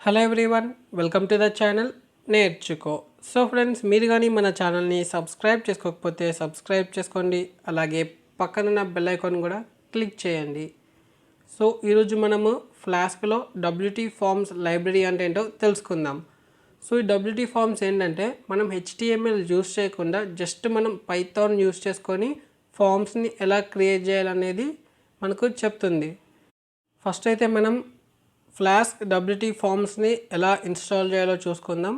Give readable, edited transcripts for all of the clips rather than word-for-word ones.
Hello everyone, welcome to the channel నేర్చుకో. So friends, మీరు కానీ మన ఛానల్ని సబ్స్క్రైబ్ చేసుకోకపోతే సబ్స్క్రైబ్ చేసుకోండి, అలాగే పక్కనున్న బెల్ ఐకాన్ కూడా క్లిక్ చేయండి. సో ఈరోజు మనము ఫ్లాస్క్లో WTForms లైబ్రరీ అంటే ఏంటో తెలుసుకుందాం. సో ఈ WTForms ఏంటంటే మనం HTML యూస్ చేయకుండా జస్ట్ మనం పైథాన్ యూస్ చేసుకొని ఫామ్స్ని ఎలా క్రియేట్ చేయాలనేది మనకు చెప్తుంది. ఫస్ట్ అయితే మనం ఫ్లాస్క్ WTFormsని ఎలా ఇన్స్టాల్ చేయాలో చూసుకుందాం,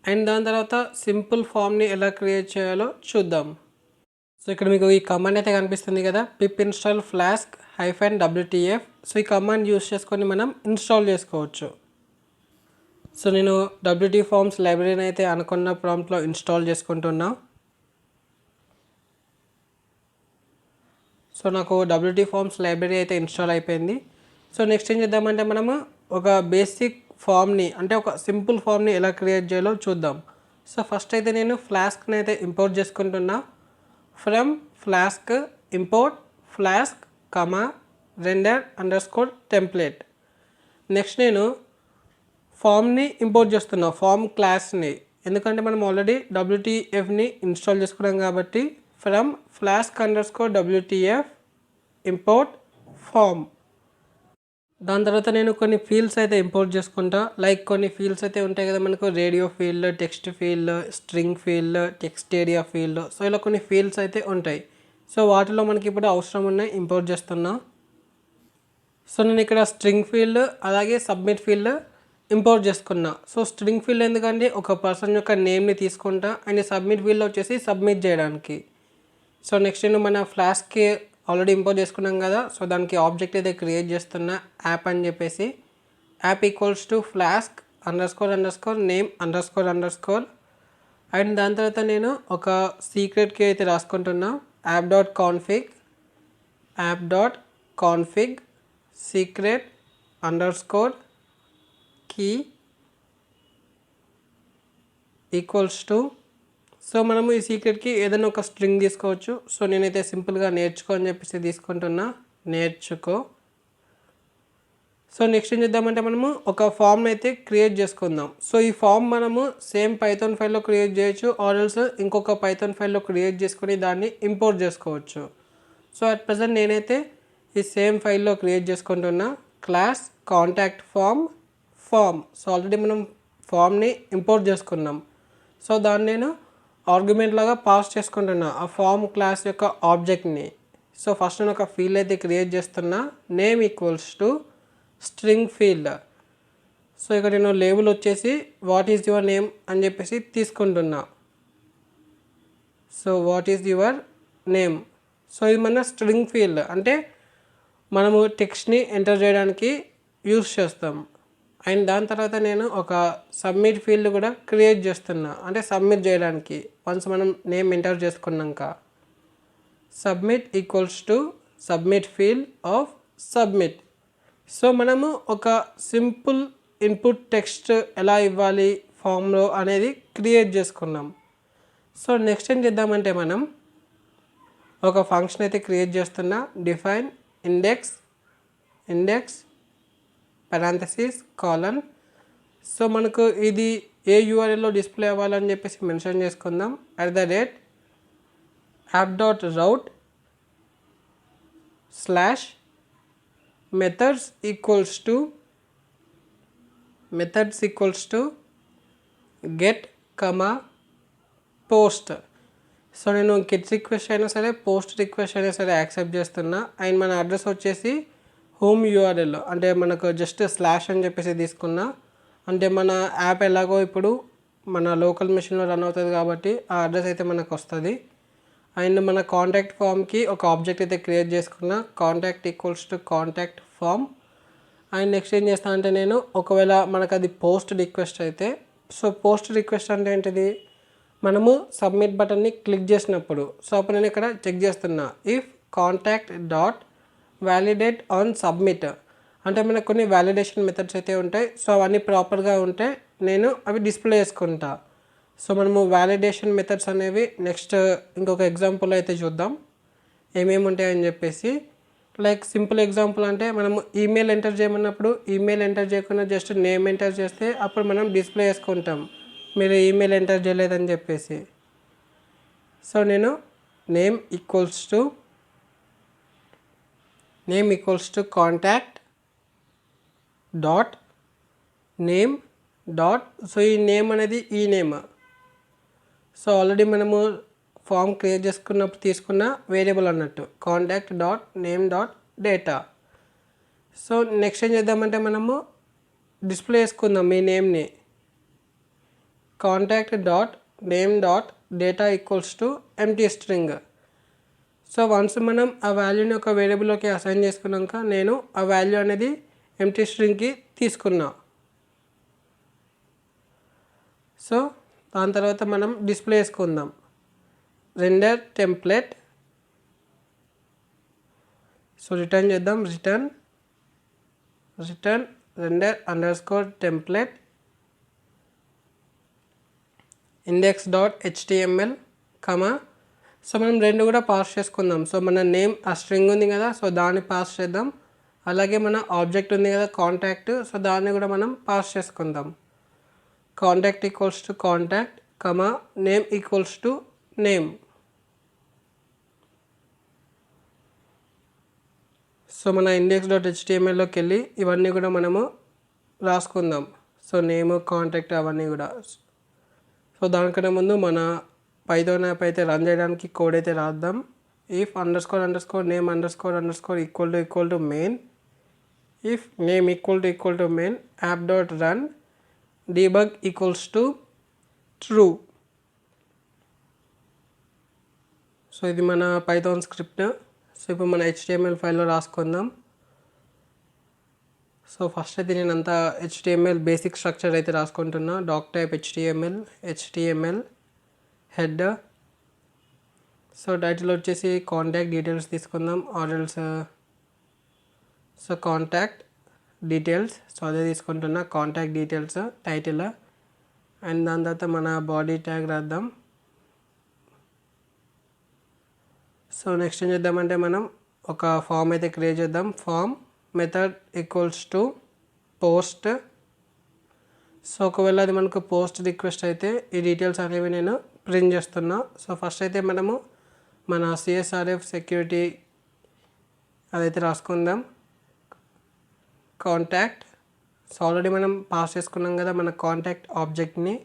అండ్ దాని తర్వాత సింపుల్ ఫామ్ని ఎలా క్రియేట్ చేయాలో చూద్దాం. సో ఇక్కడ మీకు ఈ కమాండ్ అయితే కనిపిస్తుంది కదా, పిప్ ఇన్స్టాల్ ఫ్లాస్క్ -WTF. సో ఈ కమాండ్ యూస్ చేసుకొని మనం ఇన్స్టాల్ చేసుకోవచ్చు. సో నేను WTForms లైబ్రరీని అయితే అనుకున్న ప్రాంప్ట్లో ఇన్స్టాల్ చేసుకుంటున్నా. సో నాకు WTForms లైబ్రరీ అయితే ఇన్స్టాల్ అయిపోయింది. సో నెక్స్ట్ ఏం చేద్దామంటే మనము ఒక బేసిక్ ఫామ్ని అంటే ఒక సింపుల్ ఫామ్ని ఎలా క్రియేట్ చేయాలో చూద్దాం. సో ఫస్ట్ అయితే నేను ఫ్లాస్క్ని అయితే ఇంపోర్ట్ చేసుకుంటున్నా. From flask import flask render_template. Next నేను ఫామ్ని ఇంపోర్ట్ చేస్తున్నా, ఫామ్ క్లాస్ని, ఎందుకంటే మనం ఆల్రెడీ WTFని ఇన్స్టాల్ చేసుకున్నాం కాబట్టి ఫ్రమ్ flask_WTF ఇంపోర్ట్ ఫామ్. దాని తర్వాత నేను కొన్ని ఫీల్డ్స్ అయితే ఇంపోర్ట్ చేసుకుంటా. లైక్ కొన్ని ఫీల్డ్స్ అయితే ఉంటాయి కదా మనకు, radio field, text field, string field, text area field. So ఇలా కొన్ని ఫీల్డ్స్ అయితే ఉంటాయి. సో వాటిలో మనకి ఇప్పుడు అవసరం ఉన్నాయి, ఇంపోర్ట్ చేస్తున్నా. సో నేను ఇక్కడ స్ట్రింగ్ ఫీల్డ్ అలాగే సబ్మిట్ ఫీల్డ్ ఇంపోర్ట్ చేసుకున్నా. సో స్ట్రింగ్ ఫీల్డ్ ఎందుకంటే ఒక పర్సన్ యొక్క నేమ్ని తీసుకుంటా, అండ్ సబ్మిట్ ఫీల్డ్ వచ్చేసి సబ్మిట్ చేయడానికి. సో నెక్స్ట్ నేను మన ఫ్లాస్క్కి ఆల్రెడీ ఇంపోర్ట్ చేసుకున్నాం కదా, సో దానికి ఆబ్జెక్ట్ అయితే క్రియేట్ చేస్తున్నా, యాప్ అని చెప్పేసి. యాప్ =flask__name__, అండ్ దాని తర్వాత నేను ఒక సీక్రెట్కి అయితే రాసుకుంటున్నా, app.config secret_key =. సో మనము ఈ సీక్రెట్కి ఏదైనా ఒక స్ట్రింగ్ తీసుకోవచ్చు. సో నేనైతే సింపుల్గా నేర్చుకో అని చెప్పేసి తీసుకుంటున్నా, నేర్చుకో. సో నెక్స్ట్ ఏం చేద్దామంటే మనము ఒక ఫామ్ని అయితే క్రియేట్ చేసుకుందాం. సో ఈ ఫామ్ మనము సేమ్ పైథాన్ ఫైల్లో క్రియేట్ చేయొచ్చు, ఆర్ ఎల్స్ ఇంకొక పైథాన్ ఫైల్లో క్రియేట్ చేసుకొని దాన్ని ఇంపోర్ట్ చేసుకోవచ్చు. సో అట్ ప్రజెంట్ నేనైతే ఈ సేమ్ ఫైల్లో క్రియేట్ చేసుకుంటున్నా, class contact form. So already మనం ఫామ్ని ఇంపోర్ట్ చేసుకున్నాం. సో దాన్ని నేను ఆర్గ్యుమెంట్ లాగా పాస్ చేసుకుంటున్నా ఆ ఫామ్ క్లాస్ యొక్క ఆబ్జెక్ట్ని. సో ఫస్ట్ నేను ఒక ఫీల్డ్ అయితే క్రియేట్ చేస్తున్నా, నేమ్ =స్ట్రింగ్ ఫీల్డ్. సో ఇక్కడ నేను లేబుల్ వచ్చేసి వాట్ ఈజ్ యువర్ నేమ్ అని చెప్పేసి తీసుకుంటున్నా. So what is your name. So ఇది మన స్ట్రింగ్ ఫీల్డ్, అంటే మనము టెక్స్ట్ని ఎంటర్ చేయడానికి యూస్ చేస్తాం. అండ్ దాని తర్వాత నేను ఒక సబ్మిట్ ఫీల్డ్ కూడా క్రియేట్ చేస్తున్నా, అంటే సబ్మిట్ చేయడానికి. వన్స్ మనం నేమ్ ఎంటర్ చేసుకున్నాక submit =submit field of submit. So మనము ఒక సింపుల్ ఇన్పుట్ టెక్స్ట్ ఎలా ఇవ్వాలి ఫామ్లో అనేది క్రియేట్ చేసుకున్నాం. సో నెక్స్ట్ ఏం చేద్దామంటే మనం ఒక ఫంక్షన్ అయితే క్రియేట్ చేస్తున్నా, డిఫైన్ ఇండెక్స్ (:). సో మనకు ఇది ఏ URLలో డిస్ప్లే అవ్వాలని చెప్పేసి మెన్షన్ చేసుకుందాం, @app.route/methods get, post. సో నేను గెట్ రిక్వెస్ట్ అయినా సరే, పోస్ట్ రిక్వెస్ట్ అయినా సరే యాక్సెప్ట్ చేస్తున్నా. అండ్ మన అడ్రస్ వచ్చేసి హోమ్ URL, అంటే మనకు జస్ట్ స్లాష్ అని చెప్పేసి తీసుకున్నా. అంటే మన యాప్ ఎలాగో ఇప్పుడు మన లోకల్ మెషిన్లో రన్ అవుతుంది కాబట్టి ఆ అడ్రస్ అయితే మనకు వస్తుంది. అండ్ మన కాంటాక్ట్ ఫామ్కి ఒక ఆబ్జెక్ట్ అయితే క్రియేట్ చేసుకున్నా, కాంటాక్ట్ ఫామ్. అండ్ నెక్స్ట్ ఏం చేస్తా అంటే నేను ఒకవేళ మనకు అది పోస్ట్ రిక్వెస్ట్ అయితే, సో పోస్ట్ రిక్వెస్ట్ అంటే ఏంటిది, మనము సబ్మిట్ బటన్ని క్లిక్ చేసినప్పుడు. సో అప్పుడు నేను ఇక్కడ చెక్ చేస్తున్నా, ఇఫ్ contact.validate on submit, అంటే మనకు కొన్ని వ్యాలిడేషన్ మెథడ్స్ అయితే ఉంటాయి. సో అవన్నీ ప్రాపర్గా ఉంటే నేను అవి డిస్ప్లే చేసుకుంటా. సో మనము వ్యాలిడేషన్ మెథడ్స్ అనేవి నెక్స్ట్ ఇంకొక ఎగ్జాంపుల్ అయితే చూద్దాం ఏమేమి ఉంటాయని చెప్పేసి. లైక్ సింపుల్ ఎగ్జాంపుల్ అంటే మనము ఈమెయిల్ ఎంటర్ చేయమన్నప్పుడు ఈమెయిల్ ఎంటర్ చేయకుండా జస్ట్ నేమ్ ఎంటర్ చేస్తే అప్పుడు మనం డిస్ప్లే చేసుకుంటాం మీరు ఈమెయిల్ ఎంటర్ చేయలేదని చెప్పేసి. సో నేను name equals to contact dot name dot, so ఈ నేమ్ అనేది ఈ నేమ్. సో ఆల్రెడీ మనము ఫామ్ క్రియేట్ చేసుకున్నప్పుడు తీసుకున్న వేరియబుల్ అన్నట్టు contact dot name dot data. So next ఏం చేద్దామంటే మనము డిస్ప్లే చేసుకుందాం ఈ నేమ్ని. Contact dot name dot data equals to empty string. So once మనం ఆ వాల్యూని ఒక వేరియబుల్లోకి అసైన్ చేసుకున్నాక నేను ఆ వాల్యూ అనేది ఎంటీ స్ట్రింగ్కి తీసుకున్నా. సో దాని తర్వాత మనం డిస్ప్లే చేసుకుందాం రెండర్ టెంప్లెట్. సో రిటర్న్ చేద్దాం return render underscore template index dot HTML comma. So మనం రెండు కూడా పాస్ చేసుకుందాం. సో మన నేమ్ ఆ స్ట్రింగ్ ఉంది కదా, సో దాన్ని పాస్ చేద్దాం. అలాగే మన ఆబ్జెక్ట్ ఉంది కదా కాంటాక్ట్, సో దాన్ని కూడా మనం పాస్ చేసుకుందాం. Contact equals to contact comma name equals to name. So మన ఇండెక్స్ డాట్ హెచ్టిఎంఎల్లోకి వెళ్ళి ఇవన్నీ కూడా మనము రాసుకుందాం. సో నేమ్ కాంటాక్ట్ అవన్నీ కూడా. సో దానికన్నా ముందు మన పైథాన్ యాప్ అయితే రన్ చేయడానికి కోడ్ అయితే రాద్దాం. If under score name equal to main, if name equal to main app dot run debug equals to true. So ఇది మన పైథాన్ స్క్రిప్ట్. సో ఇప్పుడు మన హెచ్టిఎంఎల్ ఫైల్లో రాసుకుందాం. సో ఫస్ట్ అయితే నేను అంతా హెచ్టిఎంఎల్ బేసిక్ స్ట్రక్చర్ అయితే రాసుకుంటున్నా. Doctype HTML head. So title వచ్చేసి కాంటాక్ట్ డీటెయిల్స్ తీసుకుందాం ఆర్ఎల్స్. సో కాంటాక్ట్ డీటెయిల్స్, సో అదే తీసుకుంటున్నా కాంటాక్ట్ డీటెయిల్స్ టైటిల్. అండ్ దాని తర్వాత మన బాడీ ట్యాగ్ రాద్దాం. సో నెక్స్ట్ ఏం చేద్దామంటే మనం ఒక ఫామ్ అయితే క్రియేట్ చేద్దాం. Form method equals to post. So ఒకవేళ అది మనకు పోస్ట్ రిక్వెస్ట్ అయితే ఈ డీటెయిల్స్ అనేవి నేను ప్రింట్ చేస్తున్నా. సో ఫస్ట్ అయితే మనము మన సిఎస్ఆర్ఎఫ్ సెక్యూరిటీ అదైతే రాసుకుందాం. కాంటాక్ట్, సో ఆల్రెడీ మనం పాస్ చేసుకున్నాం కదా మన కాంటాక్ట్ ఆబ్జెక్ట్ని.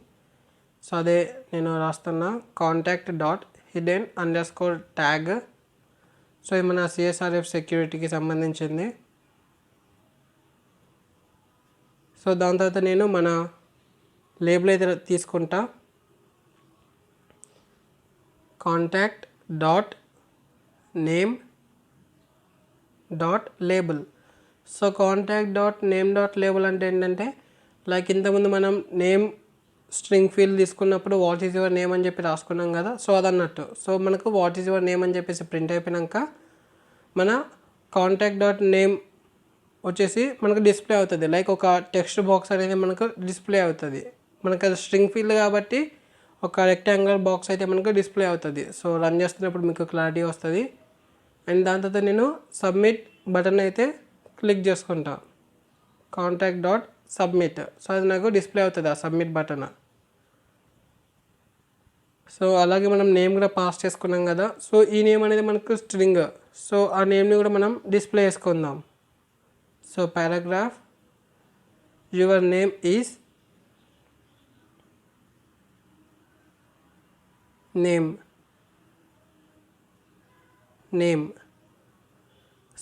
సో అదే నేను రాస్తున్నా contact dot hidden under score tag. So ఇది మన సిఎస్ఆర్ఎఫ్ సెక్యూరిటీకి సంబంధించింది. సో దాని తర్వాత నేను మన లేబుల్ అయితే తీసుకుంటా. Contact dot name dot label. So contact dot name dot label అంటే ఏంటంటే లైక్ ఇంతకుముందు మనం నేమ్ స్ట్రింగ్ ఫీల్డ్ తీసుకున్నప్పుడు వాట్ ఈజ్ యువర్ నేమ్ అని చెప్పి రాసుకున్నాం కదా, సో అదన్నట్టు. సో మనకు వాట్ ఈజ్ యువర్ నేమ్ అని చెప్పేసి ప్రింట్ అయిపోయాక మన కాంటాక్ట్ డాట్ నేమ్ వచ్చేసి మనకు డిస్ప్లే అవుతుంది. లైక్ ఒక టెక్స్ట్ బాక్స్ అనేది మనకు డిస్ప్లే అవుతుంది. మనకు అది స్ట్రింగ్ ఫీల్డ్ కాబట్టి ఒక రెక్టాంగులర్ బాక్స్ అయితే మనకు డిస్ప్లే అవుతుంది. సో రన్ చేస్తున్నప్పుడు మీకు క్లారిటీ వస్తుంది. అండ్ దాని తర్వాత నేను సబ్మిట్ బటన్ అయితే క్లిక్ చేసుకుంటా. కాంటాక్ట్ డాట్ సబ్మిట్, సో అది నాకు డిస్ప్లే అవుతుంది ఆ సబ్మిట్ బటన్. సో అలాగే మనం నేమ్ కూడా పాస్ చేసుకున్నాం కదా, సో ఈ నేమ్ అనేది మనకు స్ట్రింగ్. సో ఆ నేమ్ని కూడా మనం డిస్ప్లే చేసుకుందాం. So paragraph your name is name.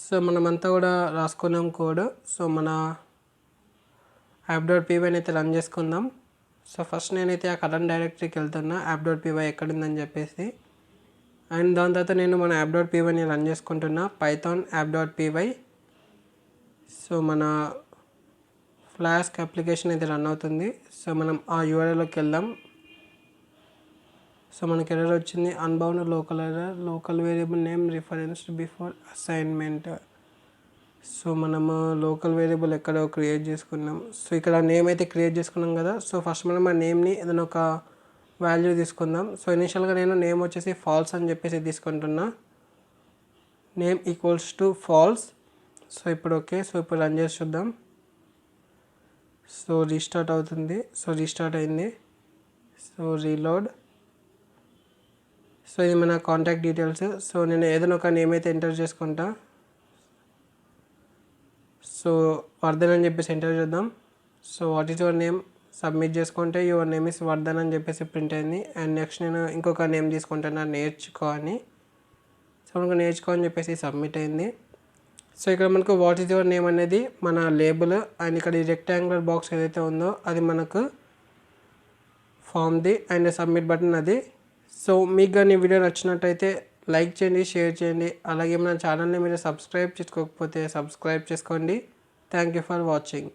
So మనమంతా కూడా రాసుకున్నాం కోడ్. సో మన యాప్.py అయితే రన్ చేసుకుందాం. సో ఫస్ట్ నేనైతే ఆ కరెంట్ డైరెక్టరీకి వెళ్తున్నా యాప్.py ఎక్కడుందని చెప్పేసి. అండ్ దాని తర్వాత నేను మన యాప్.pyని రన్ చేసుకుంటున్నా పైథాన్ యాప్.py. సో మన ఫ్లాస్క్ అప్లికేషన్ అయితే రన్ అవుతుంది. సో మనం ఆ యూఆర్ఎల్లోకి వెళ్దాం. సో మనకి ఎర్రర్ వచ్చింది unbound local variable name referenced before assignment. So మనము లోకల్ వేరియబుల్ ఎక్కడో క్రియేట్ చేసుకున్నాం. సో ఇక్కడ నేమ్ అయితే క్రియేట్ చేసుకున్నాం కదా, సో ఫస్ట్ మనం ఆ నేమ్ని ఏదైనా ఒక వాల్యూ తీసుకుందాం. సో ఇనిషియల్గా నేను నేమ్ వచ్చేసి ఫాల్స్ అని చెప్పేసి తీసుకుంటున్నా. Name equals to falls. So ఇప్పుడు ఓకే. సో ఇప్పుడు రన్ చేసి చూద్దాం. సో రీస్టార్ట్ అవుతుంది. సో రీస్టార్ట్ అయింది. So reload. సో ఇది మన కాంటాక్ట్ డీటెయిల్స్. సో నేను ఏదైనా ఒక నేమ్ అయితే ఎంటర్ చేసుకుంటా. సో వర్ధన్ అని చెప్పేసి ఎంటర్ చేద్దాం. So what is your name submit చేసుకుంటే యువర్ నేమ్ ఇస్ వర్ధన్ అని చెప్పేసి ప్రింట్ అయింది. అండ్ నెక్స్ట్ నేను ఇంకొక నేమ్ తీసుకుంటాను నేర్చుకో అని. సో మనకు నేర్చుకో అని చెప్పేసి సబ్మిట్ అయింది. సో ఇక్కడ మనకు వాట్ ఈస్ యువర్ నేమ్ అనేది మన లేబుల్. అండ్ ఇక్కడ ఈ రెక్టాంగులర్ బాక్స్ ఏదైతే ఉందో అది మనకు ఫామ్ది అండ్ సబ్మిట్ బటన్ అది. సో మీకు కానీ వీడియో నచ్చినట్టయితే లైక్ చేయండి, షేర్ చేయండి. అలాగే మన ఛానల్ని మీరు సబ్స్క్రైబ్ చేసుకోకపోతే సబ్స్క్రైబ్ చేసుకోండి. Thank you for watching.